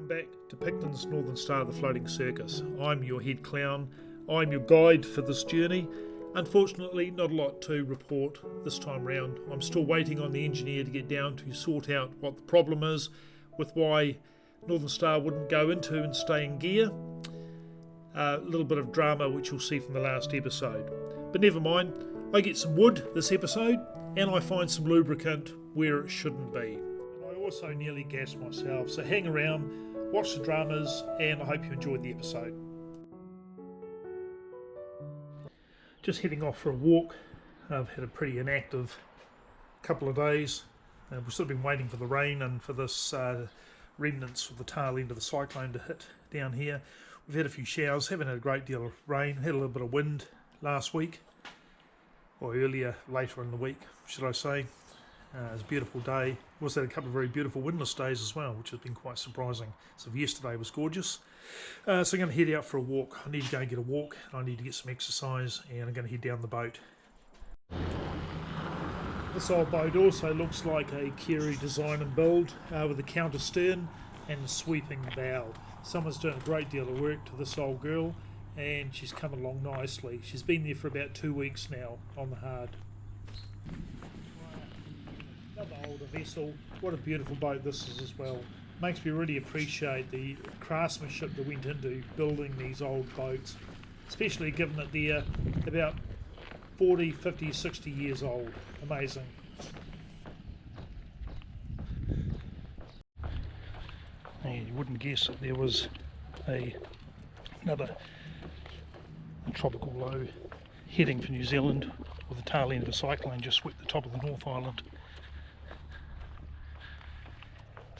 Welcome back to Picton's Northern Star of the Floating Circus. I'm your head clown. I'm your guide for this journey. Unfortunately, not a lot to report this time round. I'm still waiting on the engineer to get down to sort out what the problem is with why Northern Star wouldn't go into and stay in gear. A little bit of drama which you'll see from the last episode. But never mind, I get some wood this episode and I find some lubricant where it shouldn't be. I also nearly gassed myself, so hang around, watch the dramas, and I hope you enjoyed the episode. Just heading off for a walk. I've had a pretty inactive couple of days. We've sort of been waiting for the rain and for this remnants of the tail end of the cyclone to hit down here. We've had a few showers, haven't had a great deal of rain, had a little bit of wind last week, or later in the week, should I say. It was a beautiful day. We also had a couple of very beautiful windless days as well, which has been quite surprising. So yesterday was gorgeous. So I'm going to head out for a walk. I need to go and get a walk. I need to get some exercise, and I'm going to head down the boat. This old boat also looks like a Kiwi design and build with a counter stern and a sweeping bow. Someone's doing a great deal of work to this old girl, and she's come along nicely. She's been there for about 2 weeks now on the hard. Another older vessel. What a beautiful boat this is as well. Makes me really appreciate the craftsmanship that went into building these old boats, especially given that they're about 40, 50, 60 years old. Amazing. And you wouldn't guess that there was another tropical low heading for New Zealand, with the tail end of a cyclone just swept the top of the North Island.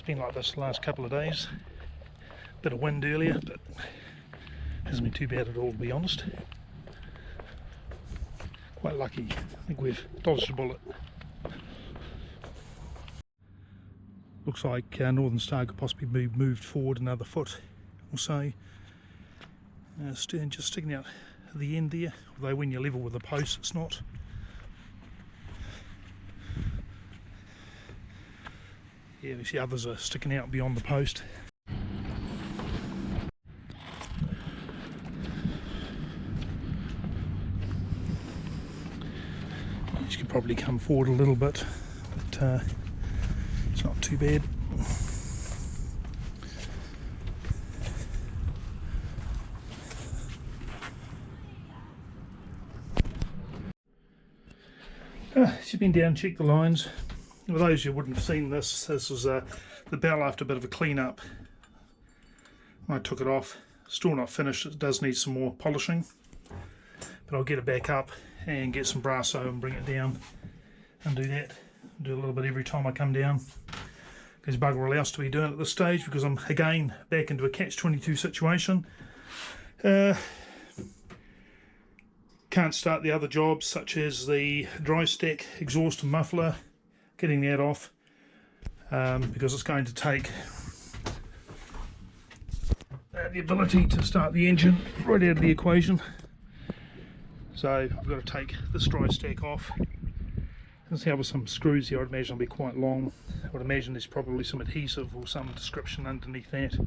Been like this the last couple of days. Bit of wind earlier, but hasn't been too bad at all, to be honest. Quite lucky. I think we've dodged a bullet. Looks like Northern Star could possibly be moved forward another foot or so. Stern just sticking out at the end there, although when you're level with the post it's not. Yeah, we see others are sticking out beyond the post. These could probably come forward a little bit, but it's not too bad. She's been down, checked the lines. For those who wouldn't have seen this, this was the bow after a bit of a clean up. I took it off. Still not finished, it does need some more polishing, but I'll get it back up and get some brasso and bring it down and do that. Do a little bit every time I come down. There's bugger all else to be doing at this stage because I'm again back into a catch-22 situation. Can't start the other jobs such as the dry stack exhaust and muffler, getting that off because it's going to take the ability to start the engine right out of the equation. So I've got to take this dry stack off. Let's see, with some screws here, I'd imagine will be quite long. I would imagine there's probably some adhesive or some description underneath that.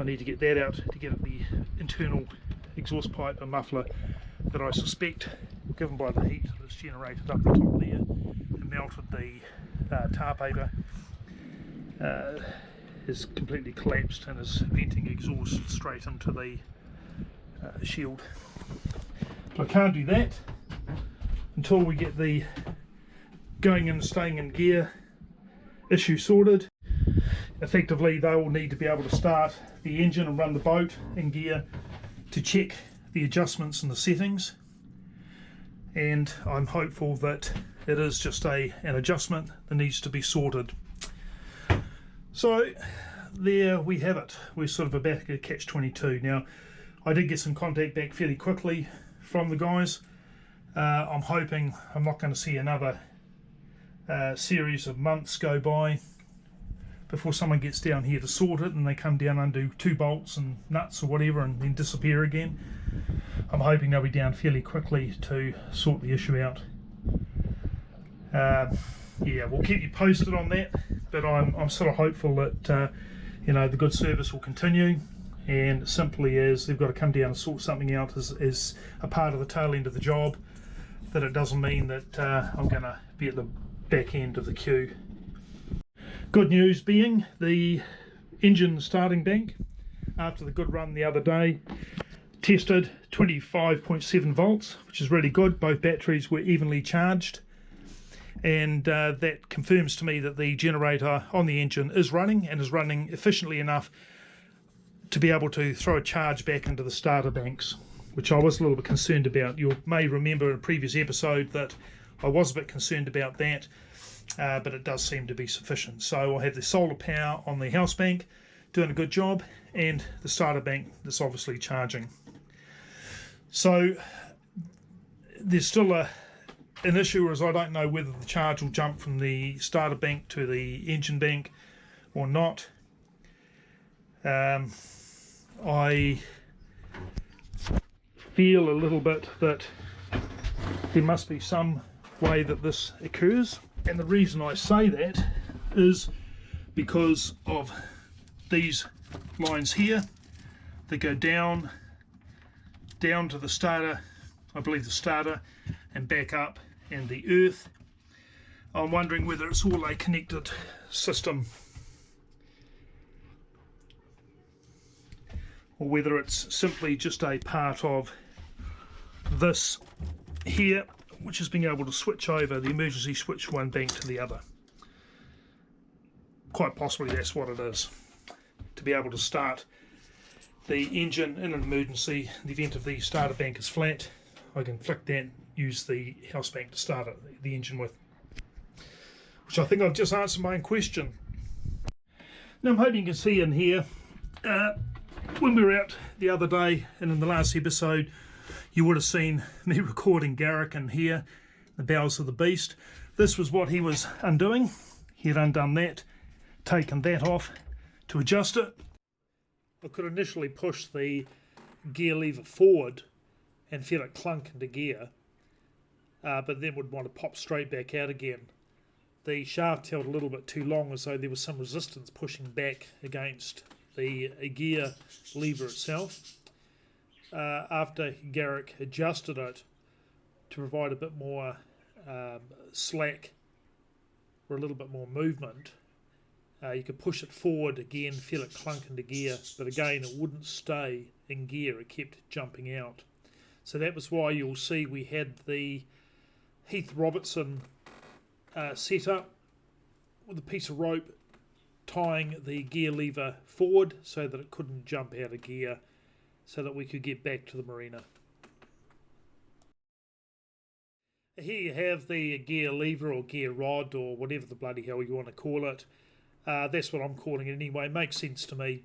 I need to get that out to get at the internal exhaust pipe and muffler that I suspect, given by the heat that's generated up the top there and melted the tar paper, is completely collapsed and is venting exhaust straight into the shield. But I can't do that until we get the going and staying in gear issue sorted. Effectively, they will need to be able to start the engine and run the boat in gear to check the adjustments and the settings, and I'm hopeful that it is just an adjustment that needs to be sorted. So there we have it. We're sort of about to catch-22. Now, I did get some contact back fairly quickly from the guys. I'm hoping I'm not going to see another series of months go by before someone gets down here to sort it and they come down, undo 2 bolts and nuts or whatever and then disappear again. I'm hoping they'll be down fairly quickly to sort the issue out. Yeah, we'll keep you posted on that, but I'm sort of hopeful that you know, the good service will continue, and simply as they've got to come down and sort something out as a part of the tail end of the job, that it doesn't mean that I'm going to be at the back end of the queue. Good news being the engine starting bank, after the good run the other day, tested 25.7 volts, which is really good. Both batteries were evenly charged, and that confirms to me that the generator on the engine is running, and is running efficiently enough to be able to throw a charge back into the starter banks, which I was a little bit concerned about. You may remember in a previous episode that I was a bit concerned about that, but it does seem to be sufficient. So I have the solar power on the house bank doing a good job, and the starter bank that's obviously charging. So there's still an issue, as I don't know whether the charge will jump from the starter bank to the engine bank or not. I feel a little bit that there must be some way that this occurs, and the reason I say that is because of these lines here that go down to the starter, I believe the starter, and back up, and the earth. I'm wondering whether it's all a connected system, or whether it's simply just a part of this here, which is being able to switch over the emergency switch one bank to the other. Quite possibly that's what it is, to be able to start the engine in an emergency. In the event of the starter bank is flat, I can flick that, use the house bank to start the engine with, which I think I've just answered my own question. Now I'm hoping you can see in here, when we were out the other day and in the last episode, you would have seen me recording Garrick in here, the bowels of the beast. This was what he was undoing. He had undone that, taken that off to adjust it. I could initially push the gear lever forward and feel it clunk into gear, but then would want to pop straight back out again. The shaft held a little bit too long, as though there was some resistance pushing back against the gear lever itself. After Garrick adjusted it to provide a bit more slack or a little bit more movement, you could push it forward again, feel it clunk into gear, but again it wouldn't stay in gear, it kept jumping out. So that was why you'll see we had the Heath Robertson set up with a piece of rope tying the gear lever forward so that it couldn't jump out of gear, so that we could get back to the marina. Here you have the gear lever or gear rod, or whatever the bloody hell you want to call it. That's what I'm calling it anyway, makes sense to me.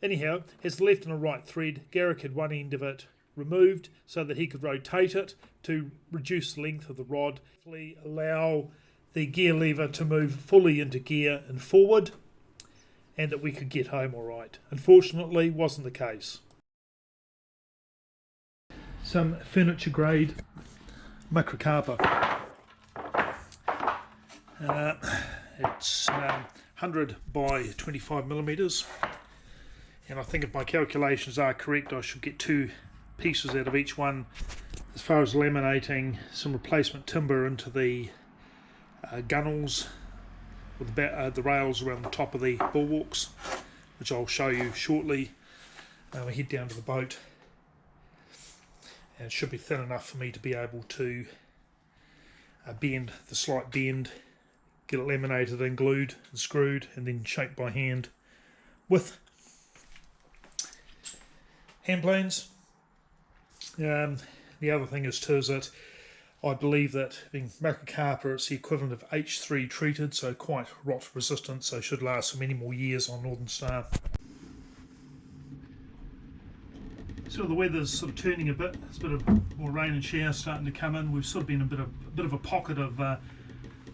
Anyhow, has the left and a right thread. Garrick had one end of it removed so that he could rotate it to reduce the length of the rod, allow the gear lever to move fully into gear and forward, and that we could get home alright. Unfortunately, wasn't the case. Some furniture grade microcarpa. It's 100 by 25 millimeters, and I think if my calculations are correct, I should get 2 pieces out of each one, as far as laminating some replacement timber into the gunnels, with the rails around the top of the bulwarks, which I'll show you shortly when we head down to the boat. And it should be thin enough for me to be able to bend the slight bend, get it laminated and glued and screwed, and then shaped by hand with hand planes. The other thing is too is that I believe that being macrocarpa, it's the equivalent of H3 treated, so quite rot resistant, so should last for many more years on Northern Star. So the weather's sort of turning a bit. There's a bit of more rain and showers starting to come in. We've sort of been in a bit of a pocket of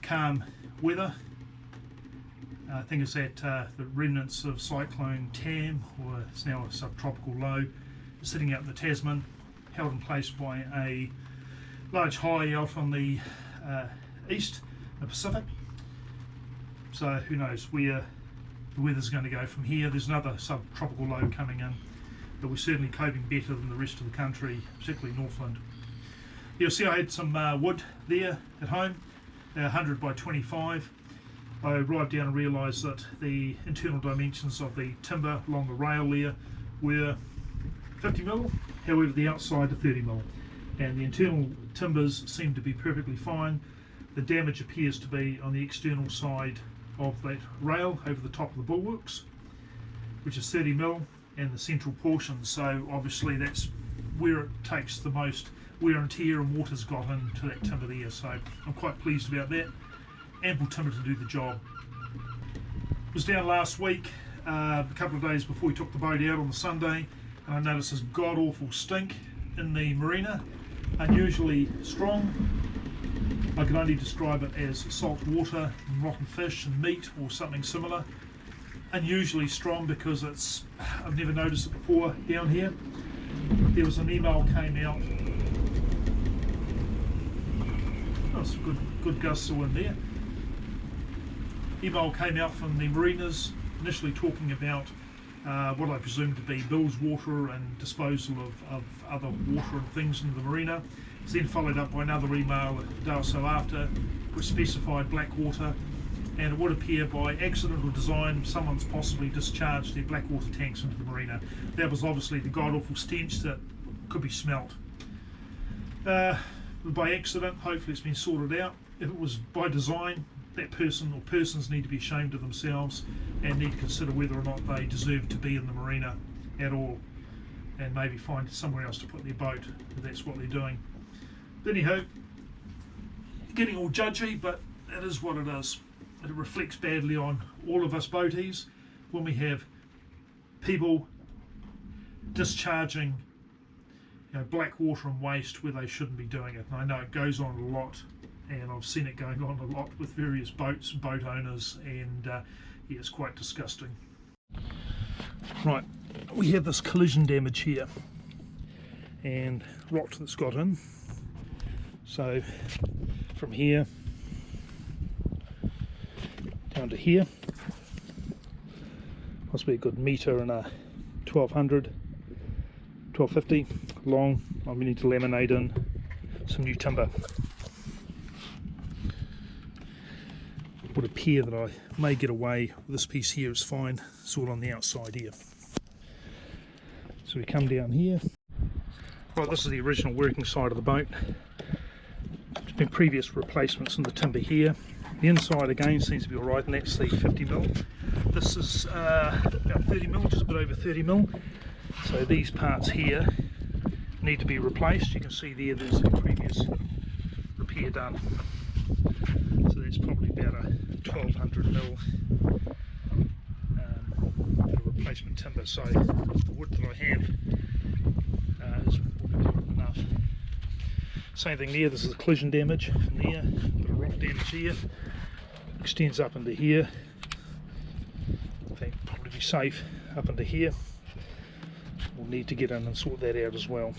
calm weather. I think it's that the remnants of Cyclone Tam, or it's now a subtropical low, sitting out in the Tasman, held in place by a large high out on the east, the Pacific. So who knows where the weather's going to go from here. There's another subtropical low coming in, but we're certainly coping better than the rest of the country, particularly Northland. You'll see I had some wood there at home, 100 by 25. I arrived down and realised that the internal dimensions of the timber along the rail there were 50mm, however the outside are 30mm, and the internal timbers seem to be perfectly fine. The damage appears to be on the external side of that rail over the top of the bulwarks, which is 30mm, and the central portion, so obviously that's where it takes the most wear and tear and water's got into that timber there, so I'm quite pleased about that. Ample timber to do the job. Was down last week, a couple of days before we took the boat out on the Sunday, and I noticed this god-awful stink in the marina, unusually strong. I can only describe it as salt water and rotten fish and meat or something similar. Unusually strong because I've never noticed it before down here. There was an email came out. Oh, some good gusts of wind there. Email came out from the marinas, initially talking about what I presume to be bilge water and disposal of other water and things in the marina. It's then followed up by another email a day or so after, which specified black water, and it would appear by accident or design someone's possibly discharged their black water tanks into the marina. That was obviously the god-awful stench that could be smelt. By accident, hopefully it's been sorted out. If it was by design, that person or persons need to be ashamed of themselves and need to consider whether or not they deserve to be in the marina at all, and maybe find somewhere else to put their boat if that's what they're doing. But anyhow, getting all judgy, but it is what it is. It reflects badly on all of us boaties when we have people discharging black water and waste where they shouldn't be doing it. And I know it goes on a lot, and I've seen it going on a lot with various boats and boat owners, and yeah, it's quite disgusting. Right, we have this collision damage here and rot that's got in. So from here down to here, must be a good metre and a 1250 long. I need to laminate in some new timber. It would appear that I may get away. This piece here is fine, it's all on the outside here. So we come down here. Right, this is the original working side of the boat. There's been previous replacements in the timber here. The inside again seems to be alright, and that's the 50mm. This is about 30mm, just a bit over 30mm. So these parts here need to be replaced. You can see there's a previous repair done. So that's probably about a 1200mm replacement timber. So the wood that I have is enough. Same thing there, this is the collision damage from there, a bit of rock damage here, extends up into here. I think probably be safe up into here. We'll need to get in and sort that out as well.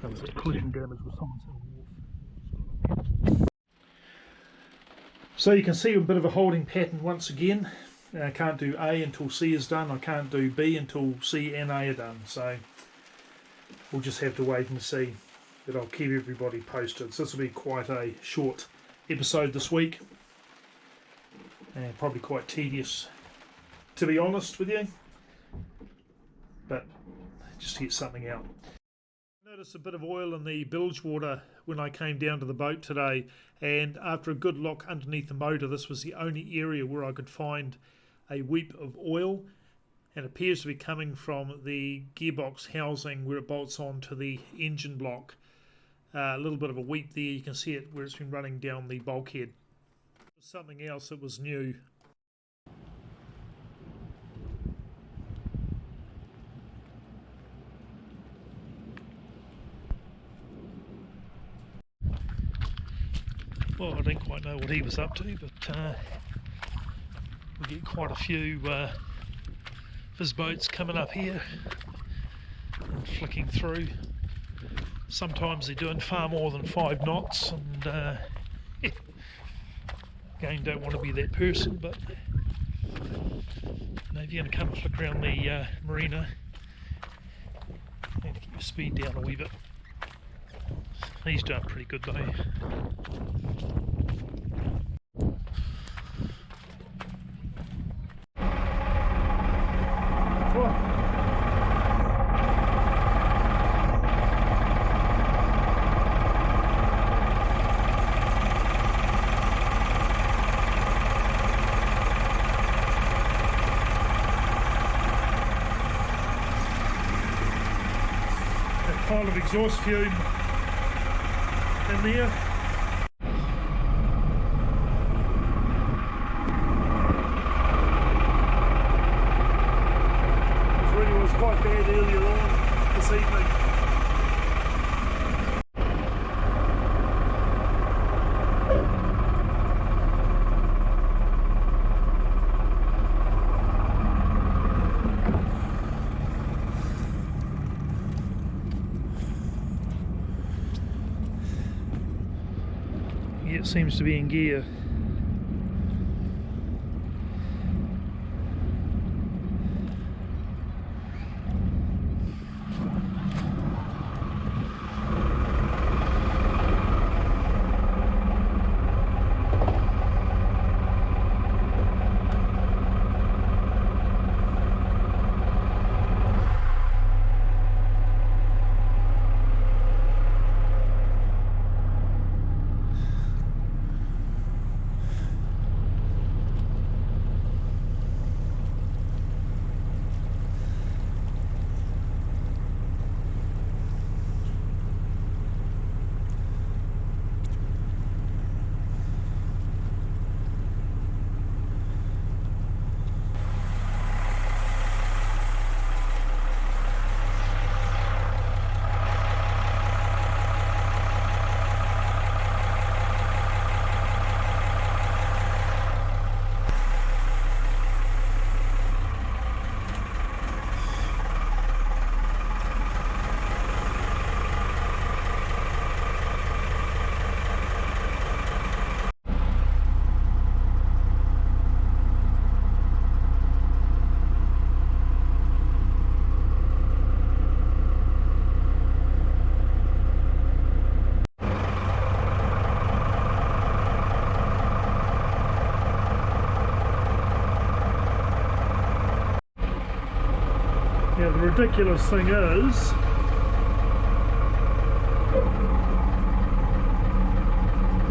That was the collision damage with someone's wharf. So you can see a bit of a holding pattern once again. I can't do A until C is done, I can't do B until C and A are done, so we'll just have to wait and see. But I'll keep everybody posted. So this will be quite a short episode this week, and probably quite tedious to be honest with you, but just to get something out. I noticed a bit of oil in the bilge water when I came down to the boat today, and after a good look underneath the motor, this was the only area where I could find a weep of oil, and it appears to be coming from the gearbox housing where it bolts onto the engine block. A little bit of a weep there, you can see it where it's been running down the bulkhead. Something else that was new. Well, I didn't quite know what he was up to, but we get quite a few Fizz boats coming up here and flicking through. Sometimes they're doing far more than 5 knots, and again, don't want to be that person, but Now if you're going to come flick around the marina, you need to keep your speed down a wee bit. He's doing pretty good though. Pile of exhaust fume in there. It really was quite bad earlier on this evening. It seems to be in gear. Yeah, the ridiculous thing is,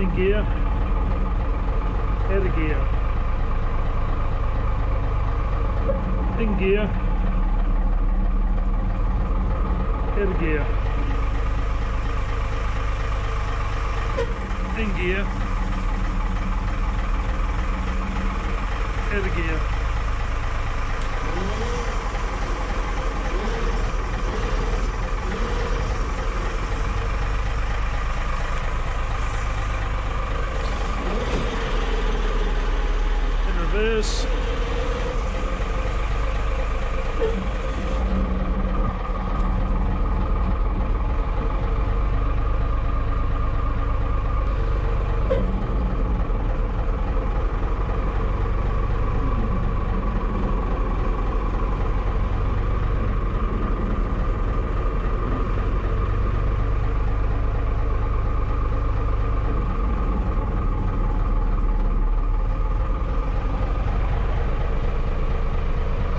in gear, out of gear, in gear, out of gear, in gear, out of gear. Reverse.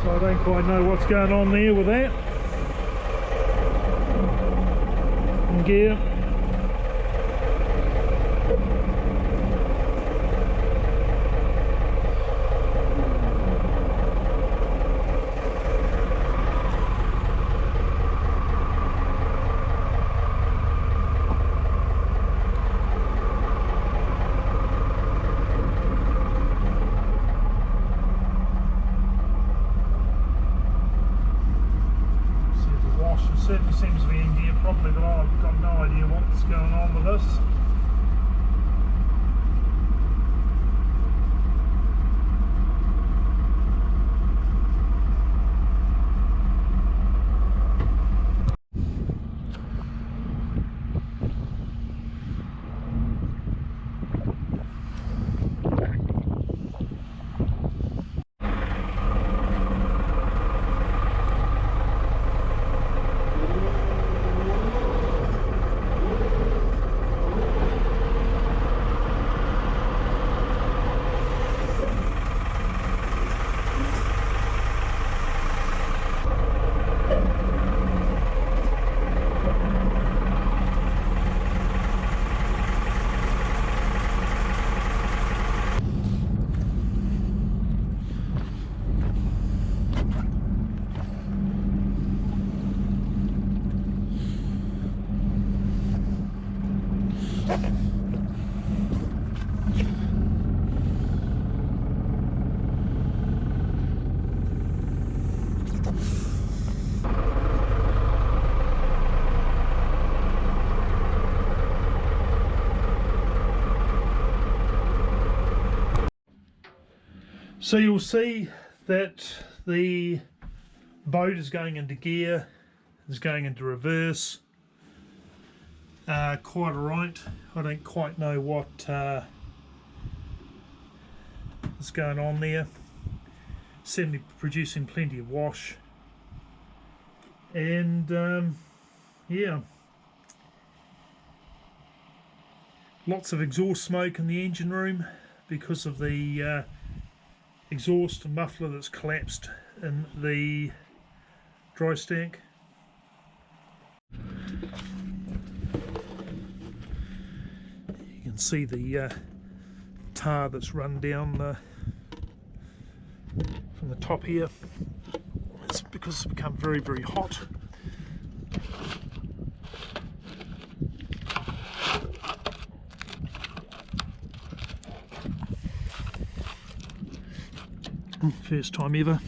I don't quite know what's going on there with that. In gear. Certainly seems to be in gear properly, but I've got no idea So you'll see that the boat is going into gear, is going into reverse. Quite alright. I don't quite know what is going on there. Certainly producing plenty of wash. And yeah, lots of exhaust smoke in the engine room because of the exhaust and muffler that's collapsed in the dry stack. You can see the tar that's run down from the top here. It's because it's become very, very hot. First time ever.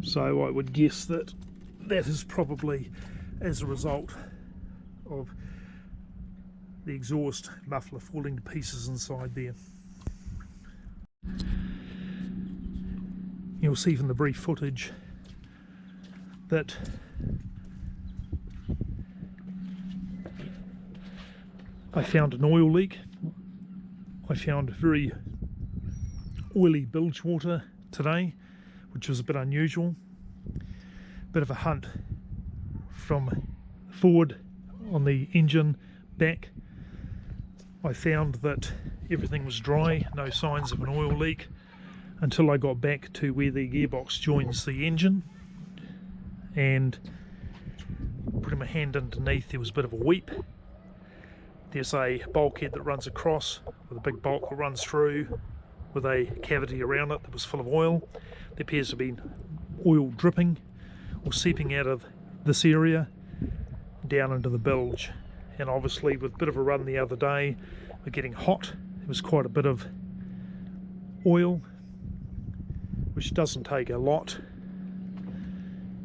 So I would guess that that is probably as a result of the exhaust muffler falling to pieces inside there. You'll see from the brief footage that I found an oil leak. I found very oily bilge water today, which was a bit unusual. Bit of a hunt from forward on the engine back. I found that everything was dry, no signs of an oil leak, until I got back to where the gearbox joins the engine, and putting my hand underneath, there was a bit of a weep. There's a bulkhead that runs across with a big bulk that runs through with a cavity around it that was full of oil. There appears to be oil dripping or seeping out of this area down into the bilge. And obviously with a bit of a run the other day, we're getting hot. There was quite a bit of oil, which doesn't take a lot,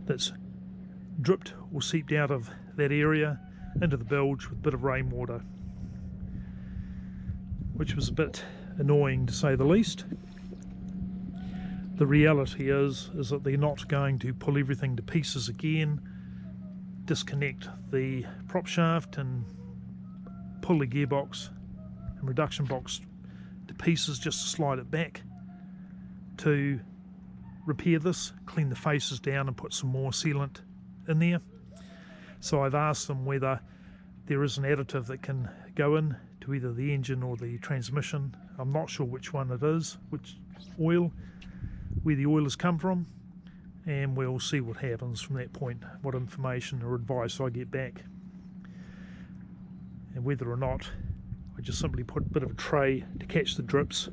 that's dripped or seeped out of that area into the bilge with a bit of rainwater, which was a bit annoying to say the least. The reality is that they're not going to pull everything to pieces again, disconnect the prop shaft and pull the gearbox and reduction box to pieces just to slide it back to repair this, clean the faces down and put some more sealant in there. So I've asked them whether there is an additive that can go in to either the engine or the transmission. I'm not sure which one it is, which oil, where the oil has come from, and we'll see what happens from that point, what information or advice I get back, and whether or not I just simply put a bit of a tray to catch the drips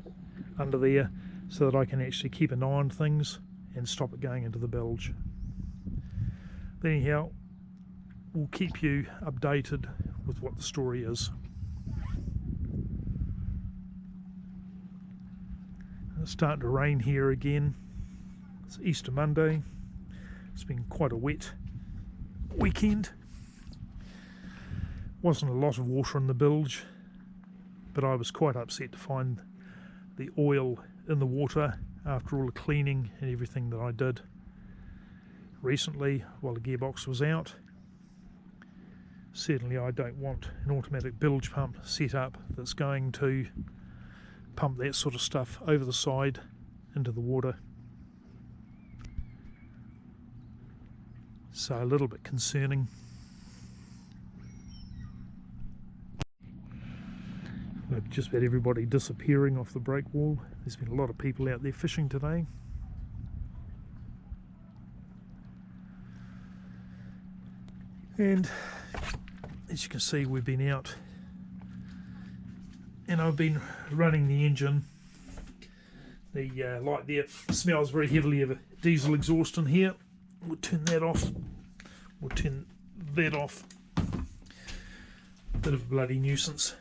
under there so that I can actually keep an eye on things and stop it going into the bilge. But anyhow, we'll keep you updated with what the story is. It's starting to rain here again. It's Easter Monday. It's been quite a wet weekend. Wasn't a lot of water in the bilge, but I was quite upset to find the oil in the water after all the cleaning and everything that I did recently while the gearbox was out. Certainly I don't want an automatic bilge pump set up that's going to pump that sort of stuff over the side into the water. So a little bit concerning. With just about everybody disappearing off the break wall. There's been a lot of people out there fishing today. And as you can see, we've been out and I've been running the engine. The light there smells very heavily of a diesel exhaust in here. We'll turn that off. We'll turn that off. Bit of a bloody nuisance.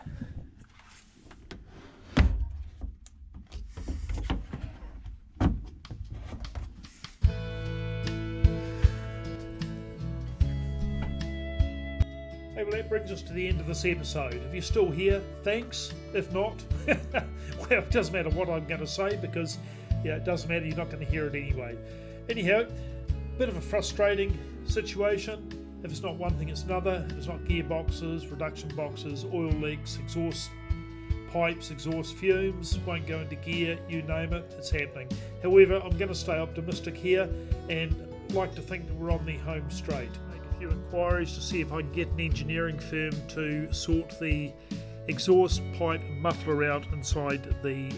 Hey, well, that brings us to the end of this episode. If you're still here, thanks. If not, well, it doesn't matter what I'm going to say because yeah, it doesn't matter, you're not going to hear it anyway. Anyhow, bit of a frustrating situation. If it's not one thing, it's another. If it's not gearboxes, reduction boxes, oil leaks, exhaust pipes, exhaust fumes, won't go into gear, you name it, it's happening. However, I'm going to stay optimistic here and like to think that we're on the home straight. Make a few inquiries to see if I can get an engineering firm to sort the exhaust pipe muffler out inside the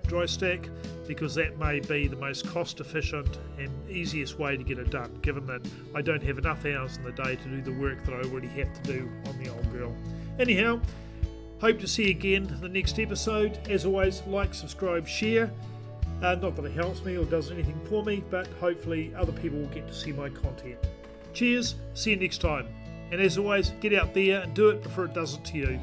dry stack, because that may be the most cost efficient and easiest way to get it done, given that I don't have enough hours in the day to do the work that I already have to do on the old girl. Anyhow, hope to see you again in the next episode. As always, like, subscribe, share. Not that it helps me or does anything for me, but hopefully other people will get to see my content. Cheers, see you next time. And as always, get out there and do it before it does it to you.